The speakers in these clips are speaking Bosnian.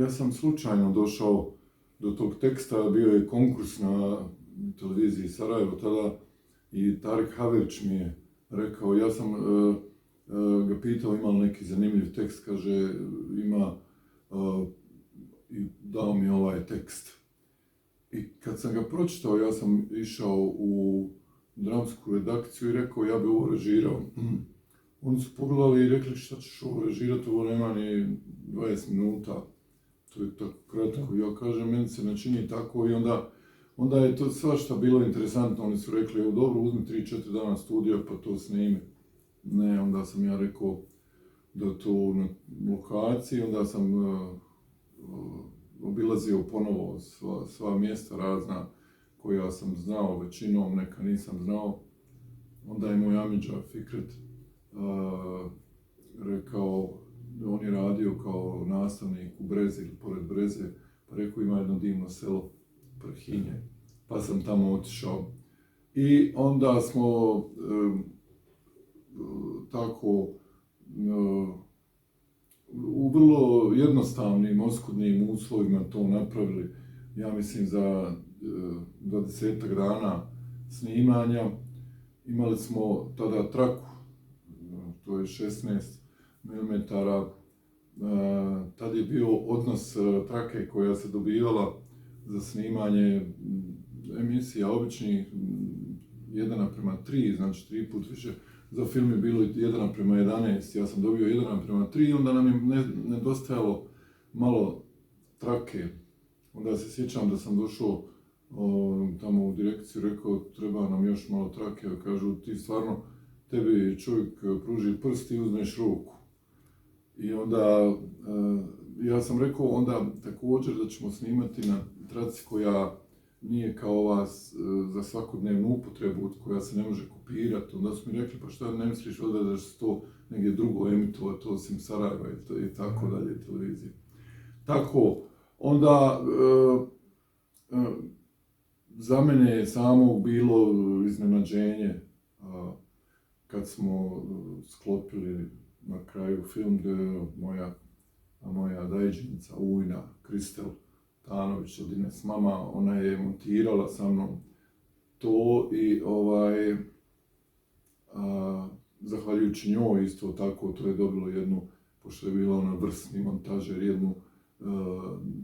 ja sam slučajno došao do tog teksta, bio je konkurs na televiziji Sarajevo tada i Tarik Haverić mi je rekao, ja sam ga pitao ima li neki zanimljiv tekst, kaže ima i dao mi ovaj tekst. I kad sam ga pročitao, ja sam išao u dramsku redakciju i rekao ja bi ovo režirao. Oni su pogledali i rekli šta ćeš ovo režirati, ovo nema ni 20 minuta. To je tako kratko. Ja kažem, meni se ne čini tako i onda je to svašta bilo interesantno. Oni su rekli, evo dobro, uzmi 3-4 dana studija pa to snimi. Ne, onda sam ja rekao da to na lokaciji, onda sam obilazio ponovo sva mjesta razna koja sam znao većinom, neka nisam znao. Onda je moj amidža Fikret rekao, on je radio kao nastavnik u Brezi ili pored Breze, pa rekao ima jedno divno selo, Prhinje, pa sam tamo otišao. I onda smo tako u vrlo jednostavnim, oskudnim uslovima to napravili, ja mislim za 20 dana snimanja. Imali smo tada traku, to je 16 mm, tad je bio odnos trake koja se dobivala za snimanje emisija običnih 1:3, znači 3 put više. Za film je bilo 1:11, ja sam dobio 1:3, onda nam je nedostajalo malo trake. Onda se sjećam da sam došao tamo u direkciju, rekao treba nam još malo trake, kažu ti stvarno, tebi čovjek pruži prst i uzneš ruku. I onda ja sam rekao onda također da ćemo snimati na traci koja nije kao ova za svakodnevnu upotrebu, koja se ne može kopirati. Onda su mi rekli, pa što ne misliš da će se to negdje drugo emitovati, osim Sarajeva i tako dalje, televizije. Tako, onda za mene je samo bilo iznenađenje kad smo sklopili na kraju film gdje je moja dajđenica Ujna, Kristel Tanović od Ines mama, ona je montirala sa mnom to i zahvaljujući njoj isto tako to je dobilo jednu, pošto je bila ona vrsni montažer, jednu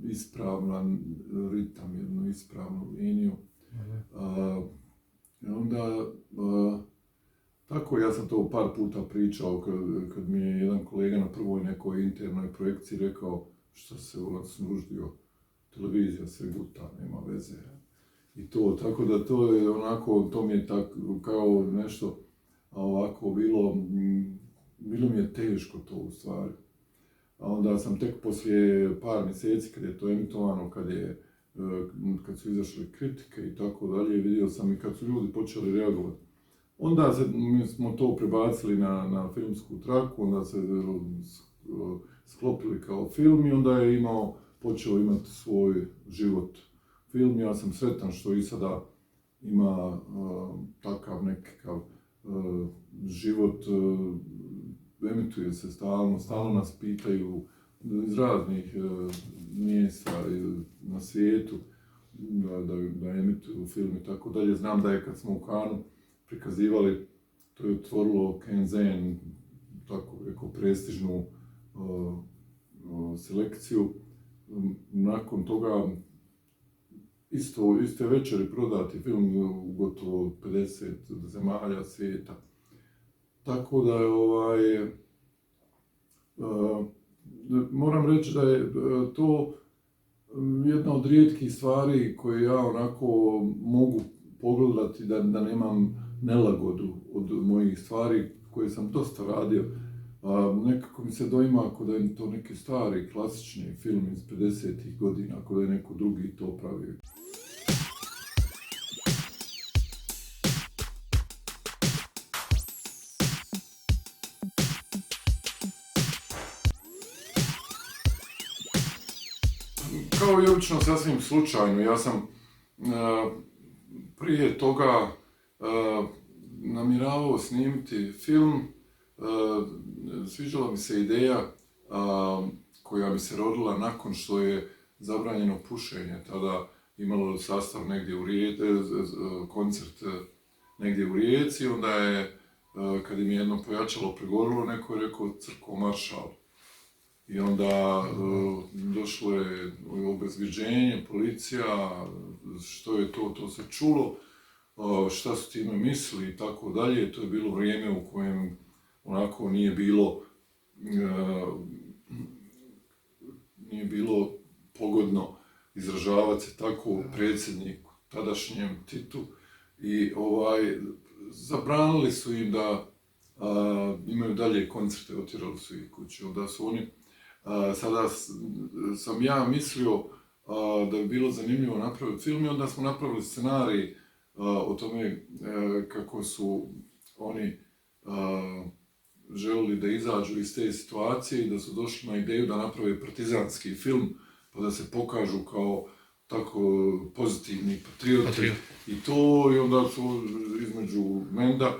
ispravan ritam, jednu ispravnu liniju. I onda tako ja sam to par puta pričao kad mi je jedan kolega na prvoj nekoj internoj projekciji rekao što se Ulac nuždio, televizija se guta, nema veze. I to, tako da to je onako, to mi je tako kao nešto ovako bilo mi je teško to u stvari. A onda sam tek poslije par mjeseci kad je to emitovano, kad su izašle kritike i tako dalje, vidio sam i kad su ljudi počeli reagovati. Onda smo to prebacili na filmsku traku, onda se sklopili kao film i onda je počeo imati svoj život film. Ja sam sretan što i sada ima takav nekakav život, emituje se stalno nas pitaju iz raznih mjesta na svijetu da emituju film i tako dalje. Znam da je kad smo u Kanu prikazivali, to je otvorilo Kenzen, tako rekao, prestižnu selekciju. Nakon toga iste večeri prodati film u gotovo 50 zemalja svijeta. Tako da je moram reći da je to jedna od rijetkih stvari koje ja onako mogu pogledati da nemam nelagodu od mojih stvari koje sam dosta radio. Nekako mi se doima ako da je to neki stari, klasični film iz 50-ih godina, ako da je neko drugi to pravio. Kao i obično sasvim slučajno, ja sam prije toga namjeravao snimiti film. Sviđala mi se ideja koja mi se rodila nakon što je zabranjeno pušenje, tada imalo sastav negdje u Rijeci, koncert negdje u Rijeci, onda je, kad im je jedno pojačalo pregorilo, neko je rekao crkvo maršal. I onda došlo je obezvjeđenje, policija, što je to se čulo, šta su time mislili i tako dalje. To je bilo vrijeme u kojem onako nije bilo pogodno izražavati se tako predsjedniku, tadašnjem Titu. I zabranili su im da imaju dalje koncerte, otjerali su ih kući. Onda su oni, sada sam ja mislio da bi bilo zanimljivo napraviti film i onda smo napravili scenarij o tome kako su oni želili da izađu iz te situacije i da su došli na ideju da naprave partizanski film, pa da se pokažu kao tako pozitivni patrioti. I onda su između Menda,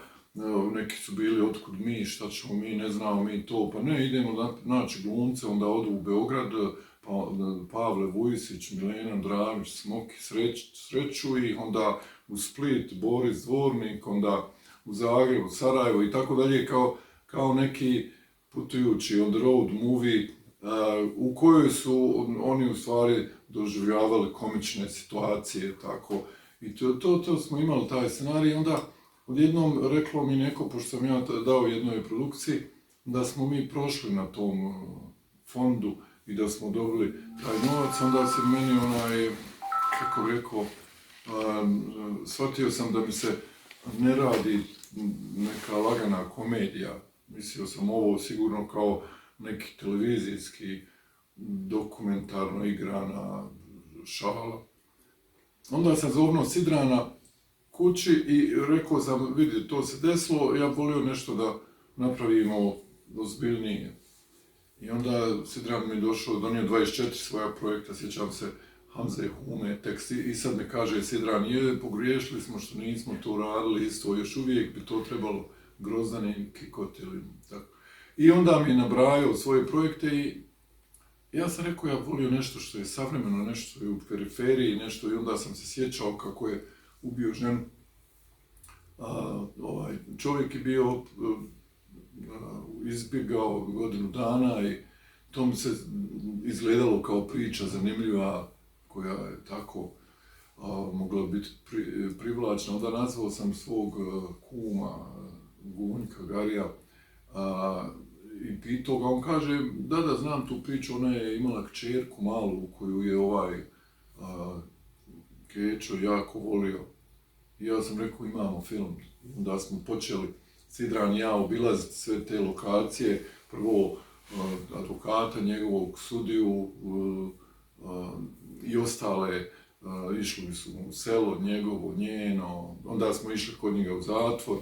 neki su bili otkud mi, šta ćemo mi, ne znamo mi to, pa ne, idemo naći glumce, onda odu u Beograd, pa Pavle Vujisić, Milena Dravić, Smoki sreću ih, onda u Split, Boris Dvornik, onda u Zagrebu, Sarajevo i tako dalje, kao neki putujući on the road movie u kojoj su oni u stvari doživljavali komične situacije, tako. I to smo imali taj scenarij, onda odjednom reklo mi neko, pošto sam ja dao jednoj produkciji, da smo mi prošli na tom fondu i da smo dobili taj novac, onda se meni kako bi rekao, shvatio sam da mi se ne radi neka lagana komedija. Mislio sam ovo sigurno kao neki televizijski, dokumentarno igrana šala. Onda sam zovnuo Sidrana kući i rekao sam, vidi, to se desilo, ja volio nešto da napravimo ozbiljnije. I onda Sidran mi je došao, donio 24 svoja projekta, sjećam se Hamze Hume, tekst, i sad mi kaže Sidran, pogriješili smo što nismo to radili isto, još uvijek bi to trebalo Grozdanin, Kikot ili tako. I onda mi je nabrajao svoje projekte i ja sam rekao, ja volio nešto što je savremeno, nešto što je u periferiji, nešto, i onda sam se sjećao kako je ubio ženu. Čovjek je bio izbjegao godinu dana i to mi se izgledalo kao priča zanimljiva, koja je tako mogla biti privlačna. Onda nazvao sam svog kuma, Gunjka Garija, i pitao ga, on kaže, da, znam tu priču, ona je imala kćerku malu koju je Kečo jako volio. I ja sam rekao, imamo film. Onda smo počeli, Sidran i ja, obilaziti sve te lokacije, prvo advokata njegovog, sudiju i ostale, išli su u selo njegovo, njeno, onda smo išli kod njega u zatvor,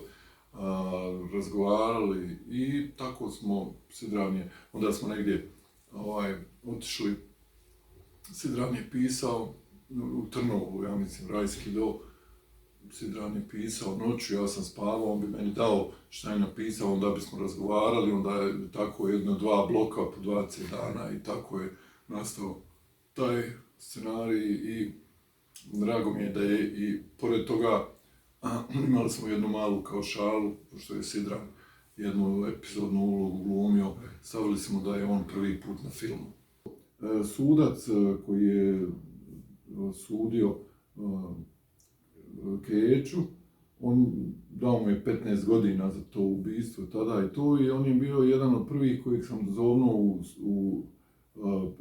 razgovarali i tako smo, onda smo negdje otišli, Sidran je pisao u Trnovu, ja mislim, Rajski do, Sidran je pisao noću, ja sam spavao, on bi meni dao šta je napisao, onda bismo razgovarali, onda je tako 1-2 bloka po 20 dana i tako je nastao taj scenarij i drago mi je da je i pored toga imali smo jednu malu kao šalu, pošto je Sidran jednu epizodnu ulogu glumio, stavili smo da je on prvi put na filmu. Sudac koji je sudio Keču, on dao mu je 15 godina za to ubistvo tada i to, i on je bio jedan od prvih kojih sam zovnuo u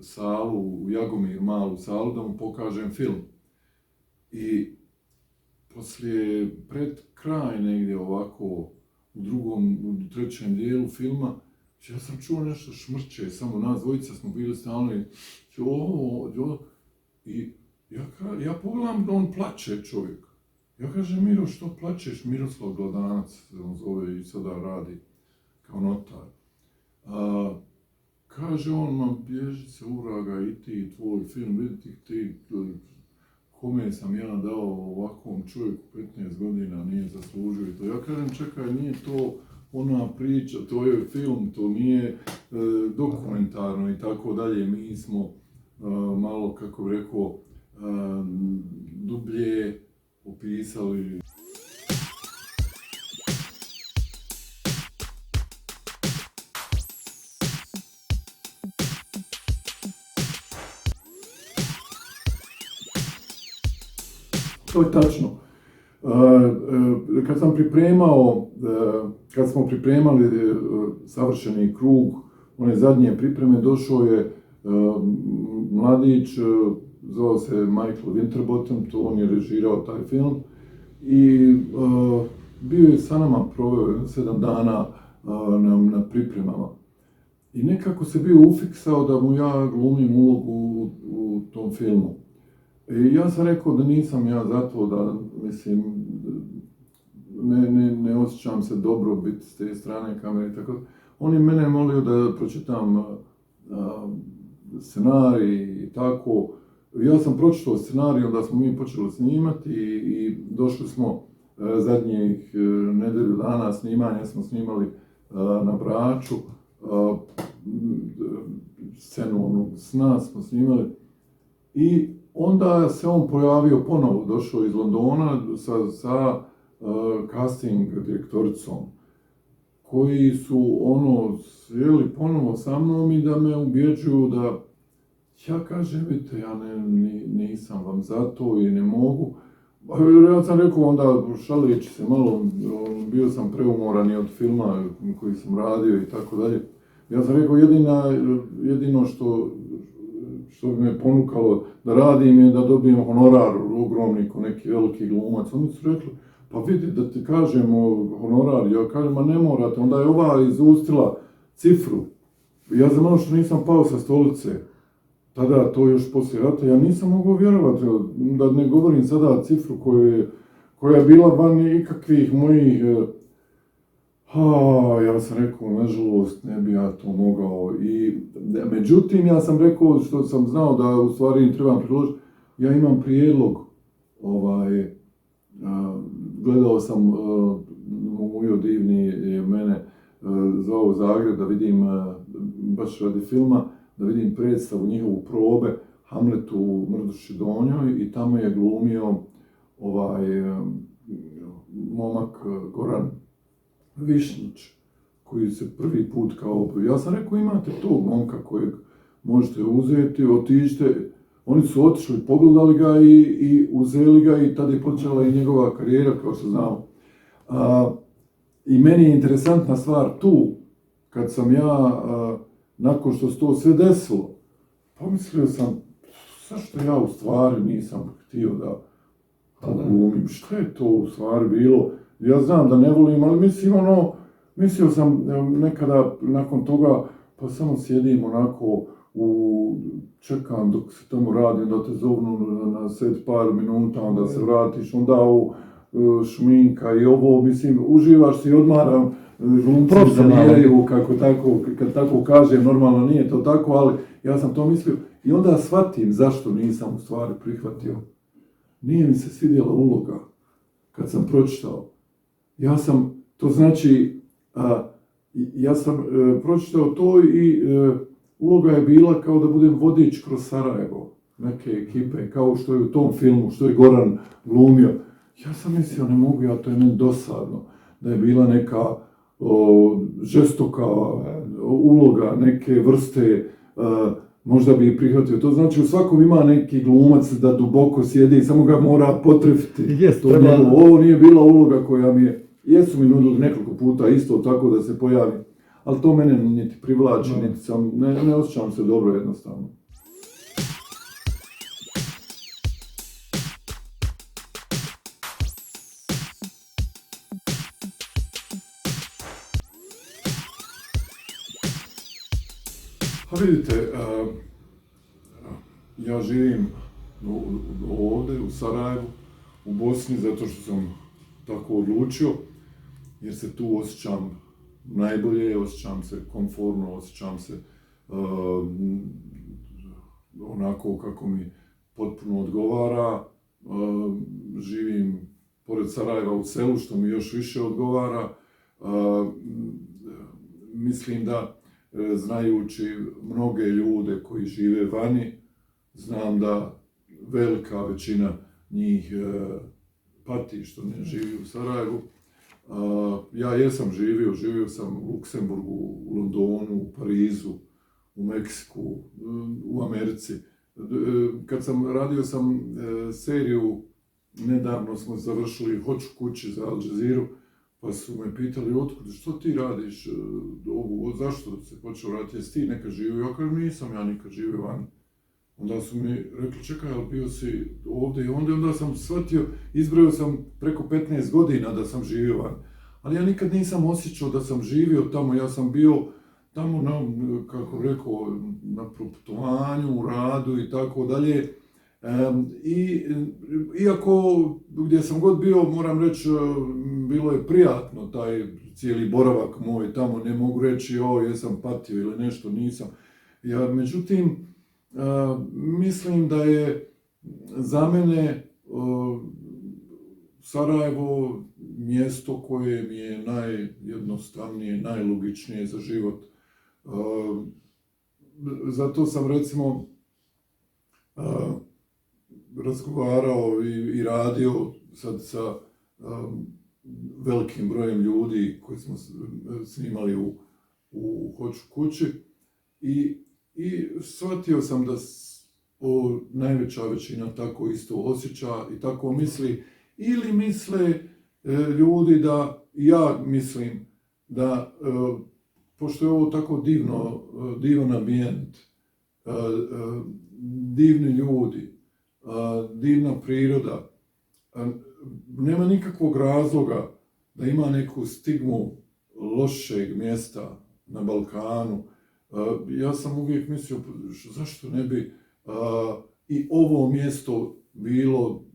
salu, u Jagomir, malu salu, da mu pokažem film. I poslije, pred kraj negdje ovako, u trećem dijelu filma, ja sam čuo nešto šmrče, samo nas dvojica smo bili stalno i ja pogledam da on plače, čovjek. Ja kažem, Miro, što plačeš? Miroslav Gladanac, on zove i sada radi kao notar. Kaže on, ma bježi se uraga i ti, tvoj film, vidi ti, kome sam ja dao ovakvom čovjeku 15 godina, nije zaslužio i to. Ja kažem, čekaj, nije to ona priča, to je film, to nije dokumentarno i tako dalje. Mi smo malo, kako bih rekao, dublje opisali. To je tačno. Kad smo pripremali Savršeni krug, one zadnje pripreme, došao je mladić, zvao se Michael Winterbottom, on je režirao taj film i bio je sa nama, proveo 7 dana na pripremama. I nekako se bio ufiksao da mu ja glumim ulogu u tom filmu. I ja sam rekao da nisam ja zato da, mislim, ne osjećam se dobro biti s te strane kamere i tako. On je mene molio da pročitam scenarij i tako. Ja sam pročitao scenarij, onda smo mi počeli snimati i došli smo zadnjih nedelju dana snimanja, smo snimali na Braču, scenu onog sna smo snimali i onda se on pojavio ponovo, došao iz Londona sa casting direktoricom, koji su sjeli ponovo sa mnom i da me ubjeđuju da ja kažem, vidite, ja nisam vam za to i ne mogu. Ja sam rekao onda, šaleći se malo, bio sam preumoran i od filma koji sam radio i tako dalje. Ja sam rekao, jedino što bi me ponukalo da radim je da dobijem honorar ogromni ko neki veliki glumac. Oni su rekli, pa vidi da ti kažemo honorar, ja kažem, ma ne morate, onda je ova izustila cifru. Ja za malo što nisam pao sa stolice, tada to još poslije rata, ja nisam mogao vjerovati, da ne govorim sada cifru koja je bila van ikakvih mojih. Ja sam rekao, nažalost, ne bi ja to mogao. Međutim, ja sam rekao, što sam znao da u stvari trebam priložiti, ja imam prijedlog, gledao sam, Mujo Divni je mene zvao u Zagreb da vidim, baš radi filma, da vidim predstavu njihovu probe, Hamletu u Mrduši Donjoj i tamo je glumio momak Goran Višnjić, koji se prvi put ja sam rekao, imate tog momka kojeg možete uzeti, otiđite. Oni su otišli, pogledali ga i uzeli ga i tada je počela i njegova karijera, kao što znamo. I meni je interesantna stvar tu, kad sam ja, nakon što se to sve desilo, pomislio sam, zašto ja u stvari nisam htio da glumim, što je to u stvari bilo? Ja znam da ne volim, ali mislio sam nekada nakon toga, pa samo sjedim onako, čekam dok se tamo radi, onda te zovnu na set par minuta, onda se vratiš, onda šminka i ovo, mislim, uživaš se i odmaram, glumci zanijaju, kad tako kažem, normalno nije to tako, ali ja sam to mislio i onda shvatim zašto nisam u stvari prihvatio. Nije mi se svidjela uloga kad sam pročitao. Ja sam pročitao to i uloga je bila kao da budem vodič kroz Sarajevo, neke ekipe, kao što je u tom filmu, što je Goran glumio. Ja sam mislio, ne mogu ja, to je meni dosadno, da je bila neka žestoka uloga, neke vrste, možda bi ih prihvatio. To znači u svakom ima neki glumac da duboko sjedi i samo ga mora potrefiti. Ovo nije bila uloga koja mi je, jesu mi nudili nekoliko puta isto tako da se pojavi, ali to mene niti privlači, niti sam, ne osjećam se dobro jednostavno. A vidite, ja živim ovdje u Sarajevu, u Bosni, zato što sam tako odlučio, jer se tu osjećam najbolje, osjećam se komfortno, osjećam se onako kako mi potpuno odgovara. Živim pored Sarajeva u selu, što mi još više odgovara. Mislim da znajući mnoge ljude koji žive vani, znam da velika većina njih pati što ne živi u Sarajevu. Ja jesam živio sam u Luksemburgu, u Londonu, u Parizu, u Meksiku, u Americi. Kad radio sam seriju, nedavno smo završili Hoću kući za Al Jazeeru, pa su me pitali, otkud, što ti radiš, zašto se počeo raditi, jesi ti nekad živio? Ja kažem, nisam ja nikad živio van. Onda su mi rekli, čekaj, ali bio si ovdje i onda sam shvatio, izbrojio sam preko 15 godina da sam živio van. Ali ja nikad nisam osjećao da sam živio tamo, ja sam bio tamo, kako rekao, na proputovanju, u radu i tako dalje. Iako gdje sam god bio, moram reći, bilo je prijatno taj cijeli boravak moj tamo, ne mogu reći, jesam patio ili nešto, nisam. Međutim, mislim da je za mene Sarajevo mjesto koje mi je najjednostavnije, najlogičnije za život. Zato sam recimo razgovarao i radio sad sa velikim brojem ljudi koji smo snimali u Hoću kući i shvatio sam da najveća većina tako isto osjeća i tako misli, ili misle ljudi da ja mislim da pošto je ovo tako divan ambijent, divni ljudi, divna priroda, nema nikakvog razloga da ima neku stigmu lošeg mjesta na Balkanu. Ja sam uvijek mislio, zašto ne bi i ovo mjesto bilo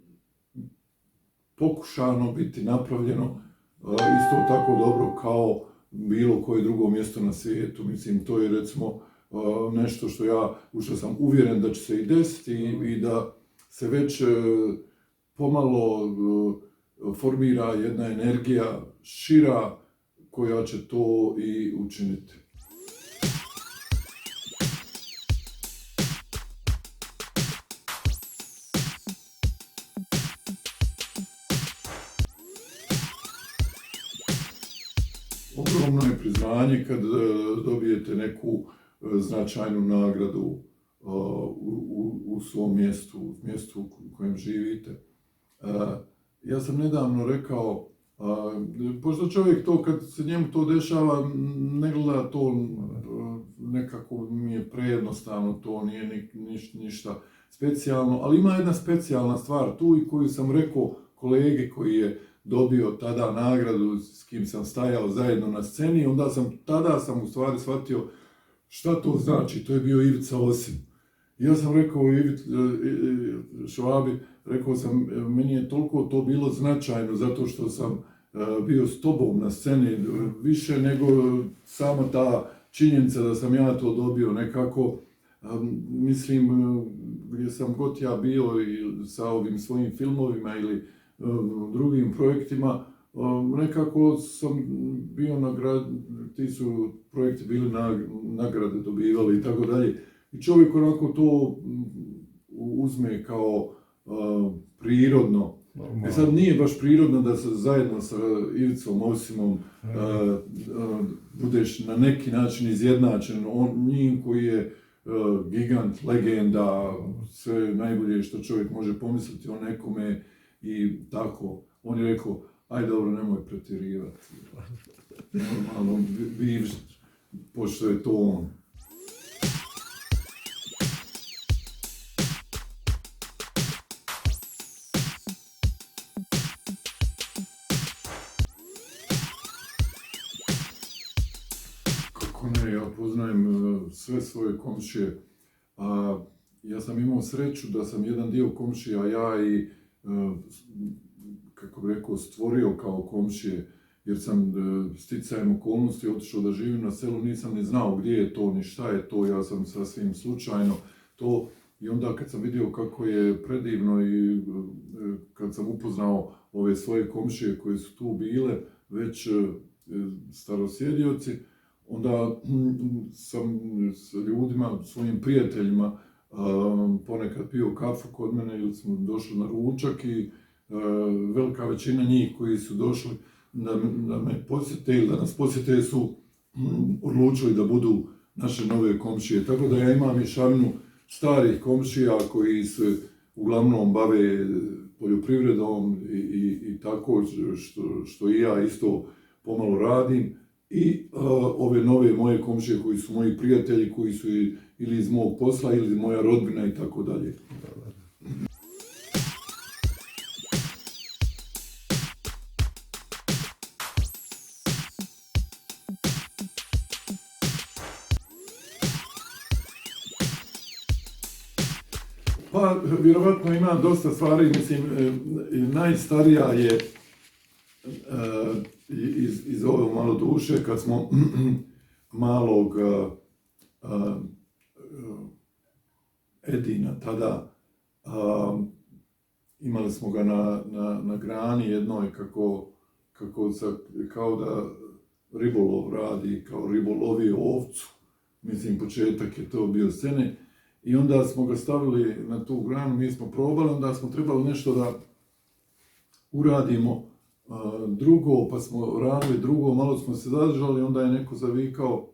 pokušano biti napravljeno isto tako dobro kao bilo koje drugo mjesto na svijetu. Mislim, to je recimo nešto u što sam uvjeren da će se i desiti i da se već pomalo formira jedna energija šira koja će to i učiniti. Ogromno je priznanje kad dobijete neku značajnu nagradu u svom mjestu u kojem živite. Ja sam nedavno rekao, pošto čovjek to, kad se njemu to dešava, ne gleda to nekako mi je prejednostavno, to nije ništa specijalno, ali ima jedna specijalna stvar tu i koju sam rekao kolegi koji je dobio tada nagradu, s kim sam stajao zajedno na sceni, tada sam u stvari shvatio šta to znači. To je bio Ivica Osim. Ja sam rekao Švabi, rekao sam, meni je toliko to bilo značajno zato što sam bio s tobom na sceni, više nego sama ta činjenica da sam ja to dobio nekako. Mislim, gdje sam god ja bio i sa ovim svojim filmovima ili drugim projektima, nekako sam bio ti su projekti bili nagrade dobivali i tako dalje. I čovjek onako to uzme kao prirodno. Sad nije baš prirodno da se zajedno sa Ivicom Osimom budeš na neki način izjednačen. Njim koji je gigant, legenda, sve najbolje što čovjek može pomisliti o nekome i tako. On je rekao, aj dobro, nemoj pretjerivati. Normalno, bivš, pošto je to on. Kako ne, ja poznajem sve svoje komšije. Ja sam imao sreću da sam jedan dio komšija ja i kako bi rekao, stvorio kao komšije, jer sam sticajem okolnosti otišao da živim na selu, nisam ni znao gdje je to, ni šta je to, ja sam sasvim slučajno to. I onda kad sam vidio kako je predivno i kad sam upoznao ove svoje komšije koje su tu bile, već starosjedioci, onda sam s ljudima, svojim prijateljima, ponekad pio kafu kod mene ili smo došli na ručak i velika većina njih koji su došli da me posjete ili da nas posjete su odlučili da budu naše nove komšije. Tako da ja imam mješavinu starih komšija koji se uglavnom bave poljoprivredom i tako što i ja isto pomalo radim. I ove nove moje komšije koji su moji prijatelji, koji su ili iz mog posla ili moja rodbina i tako dalje. Pa, vjerovatno ima dosta stvari, mislim, najstarija je iz ove malo duše, kad smo malog Edina tada, imali smo ga na grani jednoj kao da ribolov radi, kao ribolovio ovcu, mislim početak je to bio scene. I onda smo ga stavili na tu granu, mi smo probali, onda smo trebali nešto da uradimo drugo, pa smo radili drugo, malo smo se zadržali, onda je neko zavikao,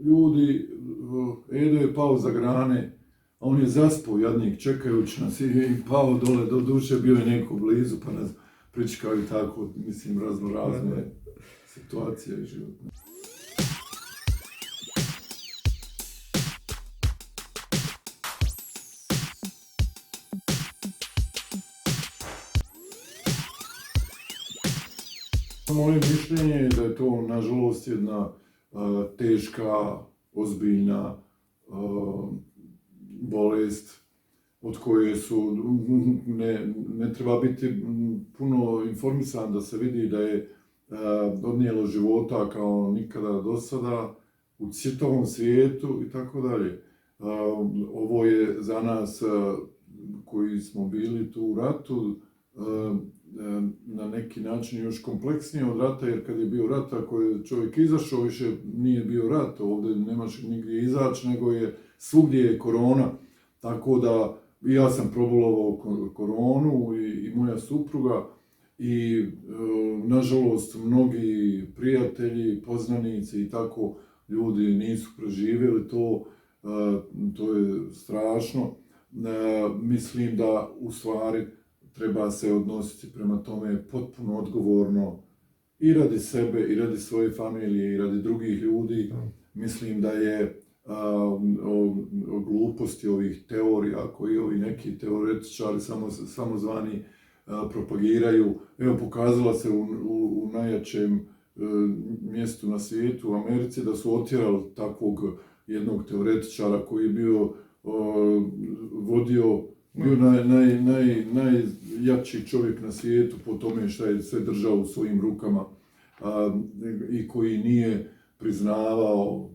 ljudi, Edo je pao za grane, a on je zaspao jadnik čekajući nas i pao dole, do duše bio je neko blizu, pa nas pričekao i tako, mislim, razne situacije i životne. Moje mišljenje je da je to, nažalost, jedna teška, ozbiljna bolest od koje ne treba biti puno informisan da se vidi da je odnijelo života kao nikada do sada u čitavom svijetu i tako dalje. Ovo je za nas koji smo bili tu u ratu na neki način još kompleksnije od rata, jer kad je bio rat, ako je čovjek izašao, više nije bio rat, ovdje nemaš nigdje izaći, nego je svugdje je korona, tako da ja sam probolovao koronu i moja supruga i nažalost mnogi prijatelji, poznanici i tako ljudi nisu preživjeli to je strašno. Mislim da u stvari treba se odnositi prema tome potpuno odgovorno i radi sebe, i radi svoje familije, i radi drugih ljudi. Mislim da je o gluposti ovih teorija koji ovi neki teoretičari samozvani propagiraju. Evo, pokazala se u najjačem mjestu na svijetu, u Americi, da su otjerali takvog jednog teoretičara koji je bio najjači čovjek na svijetu po tome što je sve držao u svojim rukama i koji nije priznavao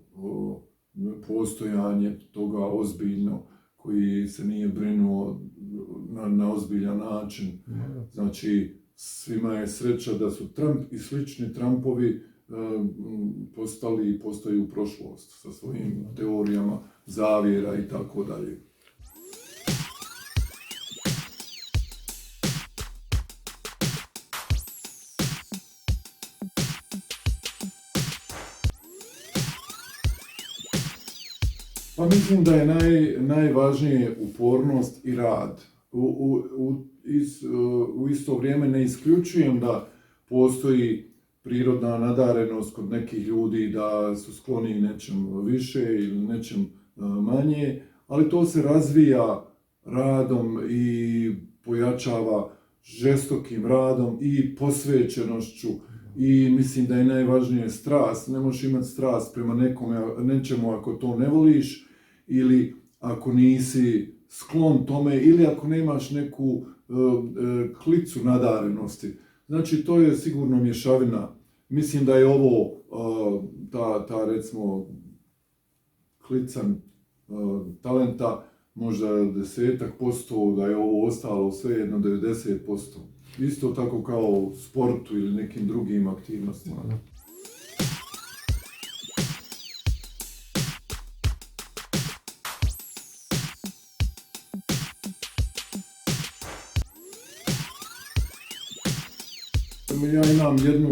postojanje toga ozbiljno, koji se nije brinuo na ozbiljan način. Znači, svima je sreća da su Trump i slični Trumpovi postali i postaju prošlost sa svojim teorijama zavjera i tako dalje. Pa mislim da je najvažnije upornost i rad. U isto vrijeme ne isključujem da postoji prirodna nadarenost kod nekih ljudi da su skloni nečem više ili nečem manje, ali to se razvija radom i pojačava žestokim radom i posvećenošću. I mislim da je najvažnije strast. Ne možeš imati strast prema nečemu ako to ne voliš ili ako nisi sklon tome ili ako nemaš neku klicu nadarenosti. Znači, to je sigurno mješavina. Mislim da je ovo ta recimo klican talenta možda 10%, da je ovo ostalo svejedno 90%. Isto tako kao u sportu ili nekim drugim aktivnostima. ja imam jednu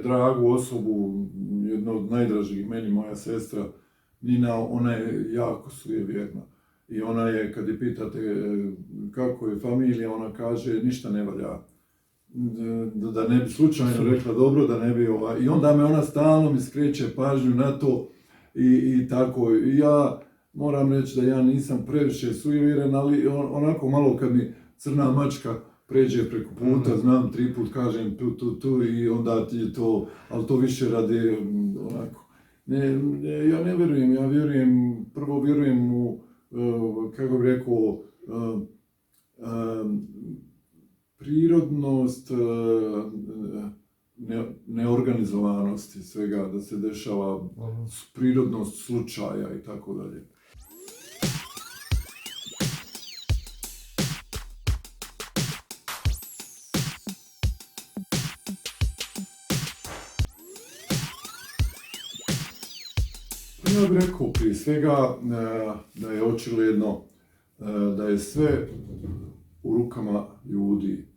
dragu osobu, jednu od najdražih meni, moja sestra Nina, ona je jako sujevjerna. I ona je, kad je pitate kako je familija, ona kaže ništa ne valja. Da ne bi slučajno rekla dobro, da ne bi I onda me ona stalno mi skreće pažnju na to i tako. I ja moram reći da ja nisam previše sujevjeren, ali onako malo kad mi crna mačka pređe preko puta, znam 3 put kažem tu i onda ti je to, ali to više radi onako. Ja ne vjerujem, ja vjerujem, prvo vjerujem u, kako bih rekao, prirodnost neorganizovanosti svega, da se dešava prirodnost slučaja i tako dalje. Ja bih rekao prije svega da je očigledno da je sve u rukama ljudi,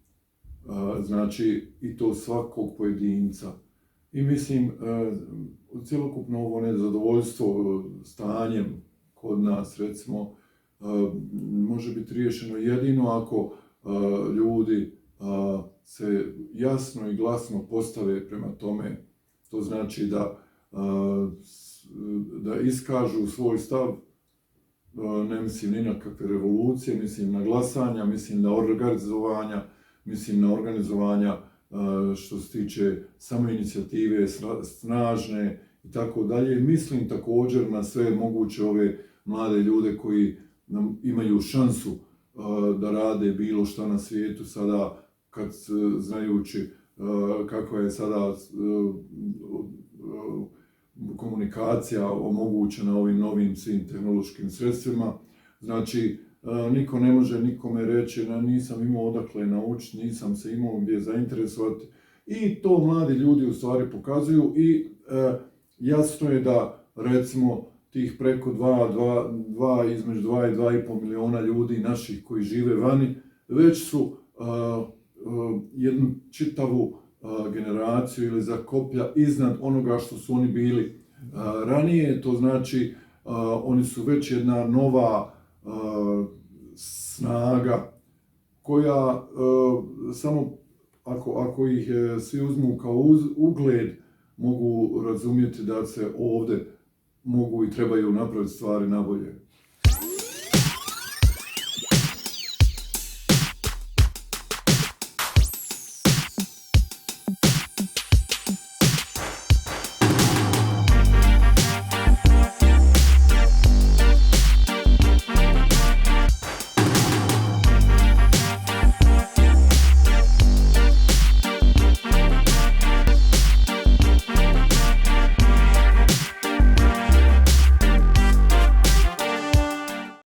znači i to svakog pojedinca. I mislim, cjelokupno ovo nezadovoljstvo stanjem kod nas, recimo, može biti riješeno jedino ako ljudi se jasno i glasno postave prema tome. To znači da iskažu svoj stav, ne mislim ni na kakve revolucije, mislim na glasanja, mislim na organizovanja što se tiče samoinicijative, snažne i tako dalje. Mislim također na sve moguće ove mlade ljude koji imaju šansu da rade bilo šta na svijetu sada, kad znajući kakva je sada komunikacija omogućena ovim novim svim tehnološkim sredstvima. Znači, niko ne može nikome reći da nisam imao odakle naučiti, nisam se imao gdje zainteresovati. I to mladi ljudi u stvari pokazuju i jasno je da recimo tih preko između 2 i 2,5 miliona ljudi naših koji žive vani, već su jednu čitavu generaciju ili zakoplja iznad onoga što su oni bili ranije. To znači oni su već jedna nova snaga koja samo ako ih svi uzmu kao ugled mogu razumjeti da se ovdje mogu i trebaju napraviti stvari nabolje.